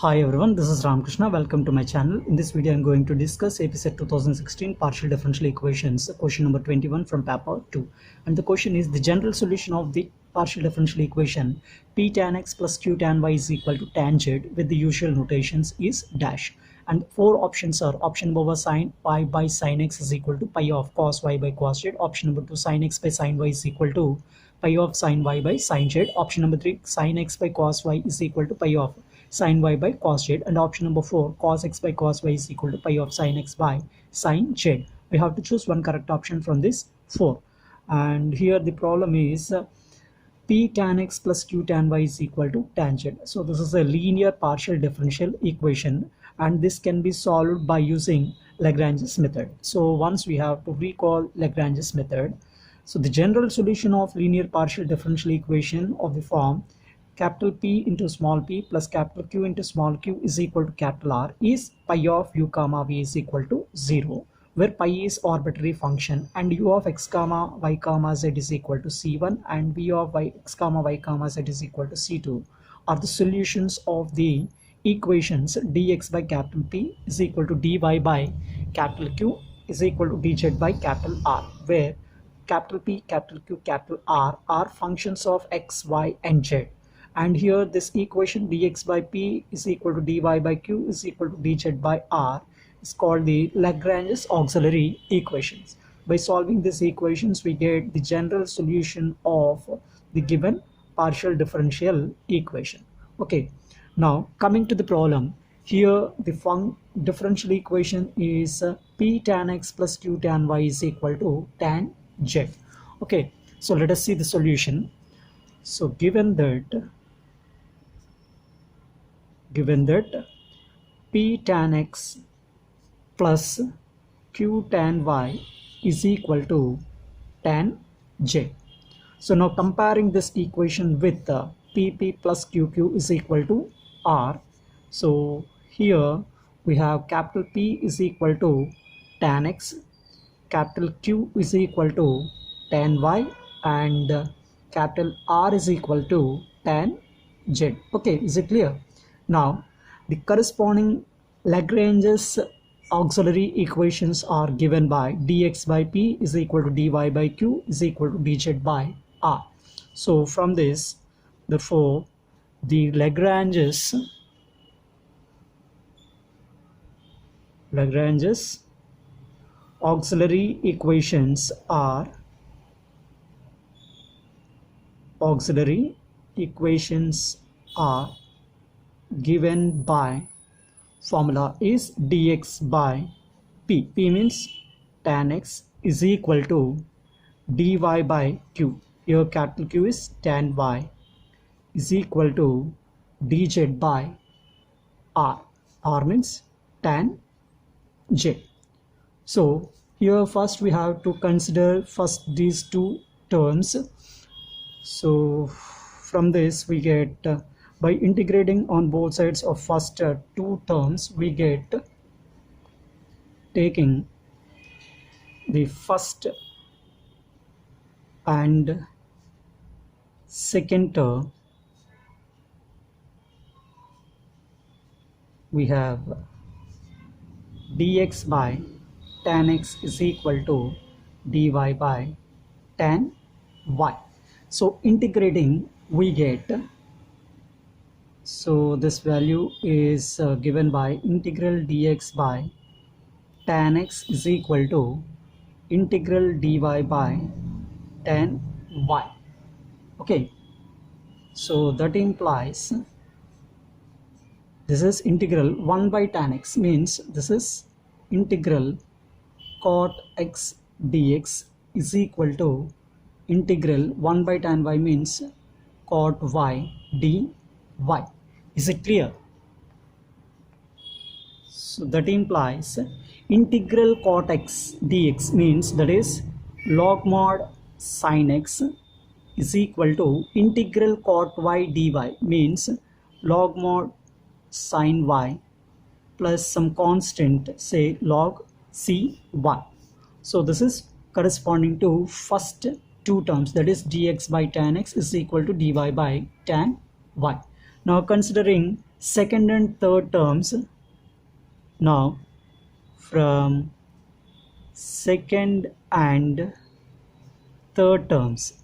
Hi everyone, this is Ramakrishna. Welcome to my channel. In this video, I'm going to discuss APSET 2016 partial differential equations, question number 21 from paper 2. And the question is the general solution of the partial differential equation P tan x plus Q tan y is equal to tan z with the usual notations is dash. And four options are option number 1 sin pi by sin x is equal to pi of cos y by cos z. Option number 2 sin x by sin y is equal to pi of sin y by sin z. Option number 3 sin x by cos y is equal to pi of sin y by cos z, and option number 4 cos x by cos y is equal to pi of sin x by sin z. We have to choose one correct option from this 4. And here the problem is P tan x plus Q tan y is equal to tan z. So this is a linear partial differential equation, and this can be solved by using Lagrange's method. So once we have to recall Lagrange's method, so the general solution of linear partial differential equation of the form capital P into small p plus capital Q into small q is equal to capital R is pi of u comma v is equal to 0, where pi is arbitrary function and u of x comma y comma z is equal to c1 and v of x comma y comma z is equal to c2 are the solutions of the equations dx by capital P is equal to dy by capital Q is equal to dz by capital R, where capital P, capital Q, capital R are functions of x, y and z. And here this equation dx by P is equal to dy by Q is equal to dz by R is called the Lagrange's auxiliary equations. By solving these equations, we get the general solution of the given partial differential equation. Okay, now coming to the problem, here the differential equation is P tan x plus Q tan y is equal to tan z. Okay, so let us see the solution. So given that P tan x plus Q tan y is equal to tan z. So now comparing this equation with PP plus QQ is equal to R. So here we have capital P is equal to tan x, capital Q is equal to tan y, and capital R is equal to tan z. Okay, is it clear? Now the corresponding Lagrange's auxiliary equations are given by dx by P is equal to dy by Q is equal to dz by R. So from this, therefore the Lagrange's auxiliary equations are given by formula is dx by P. P means tan x is equal to dy by Q. Here capital Q is tan y is equal to dz by R. R means tan z. So here first we have to consider first these two terms. So from this we get by integrating on both sides of first two terms, we get taking the first and second term, we have dx by tan x is equal to dy by tan y. So integrating we get, so this value is given by integral dx by tan x is equal to integral dy by tan y. Okay, so that implies this is integral 1 by tan x, means this is integral cot x dx is equal to integral 1 by tan y, means cot y dy. Is it clear? So that implies integral cot x dx means that is log mod sin x is equal to integral cot y dy, means log mod sin y plus some constant, say log c1. So this is corresponding to first two terms, that is dx by tan x is equal to dy by tan y. Now considering second and third terms, now from second and third terms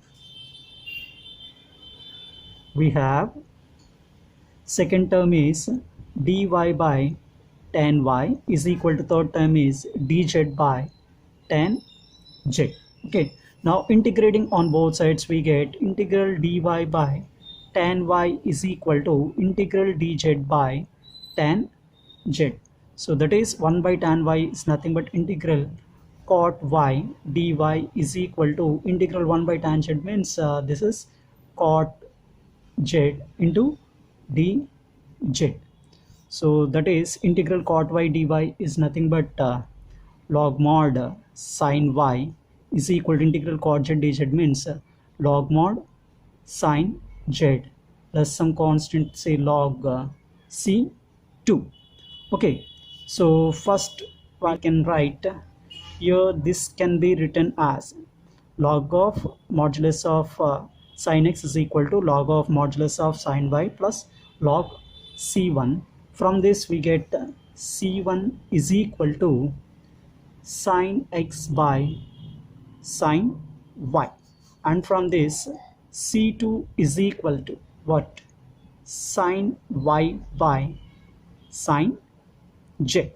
we have second term is dy by tan y is equal to third term is dz by tan z. Okay, now integrating on both sides we get integral dy by tan y is equal to integral dz by tan z. So that is 1 by tan y is nothing but integral cot y dy is equal to integral 1 by tan z, means this is cot z into dz. So that is integral cot y dy is nothing but log mod sin y is equal to integral cot z dz, means log mod sin z plus some constant, say log c2. Okay, so first I can write here, this can be written as log of modulus of sin x is equal to log of modulus of sin y plus log c1. From this we get c1 is equal to sin x by sin y, and from this c2 is equal to what? Sin y by sin j.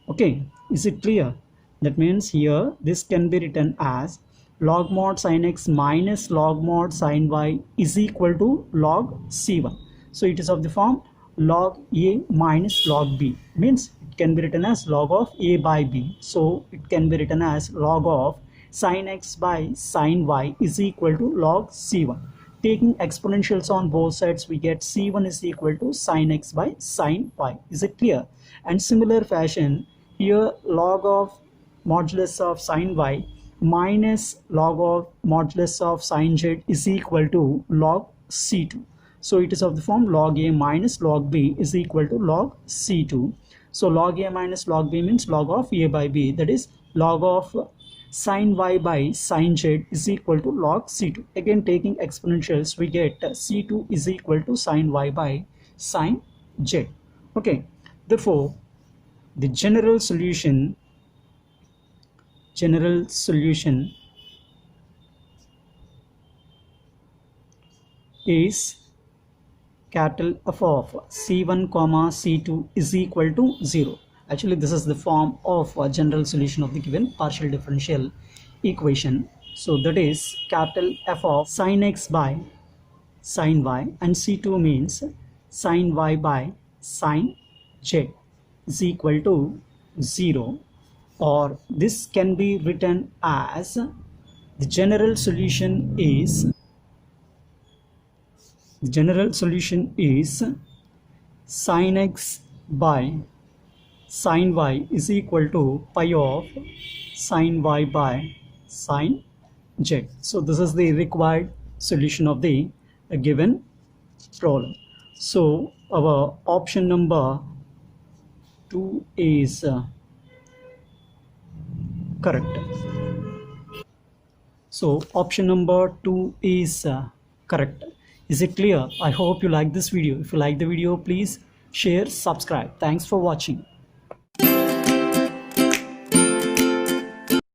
Okay, is it clear? That means here this can be written as log mod sin x minus log mod sin y is equal to log c1. So it is of the form log a minus log b, means it can be written as log of a by b. So it can be written as log of sin x by sin y is equal to log c1. Taking exponentials on both sides we get c1 is equal to sin x by sin y. Is it clear? And similar fashion here, log of modulus of sin y minus log of modulus of sin z is equal to log c2. So it is of the form log a minus log b is equal to log c2. So log a minus log b means log of a by b, that is log of sin y by sin z is equal to log c2. Again taking exponentials we get c2 is equal to sin y by sin z. Okay, therefore the general solution is capital F of c1 comma c2 is equal to 0. Actually this is the form of a general solution of the given partial differential equation. So that is capital F of sin x by sin y, and c2 means sin y by sin z is equal to 0, or this can be written as the general solution is sin x by sin y is equal to pi of sin y by sin z. So this is the required solution of the given problem. So our option number 2 is correct. So option number 2 is correct. Is it clear? I hope you like this video. If you like the video, please share, subscribe. Thanks for watching.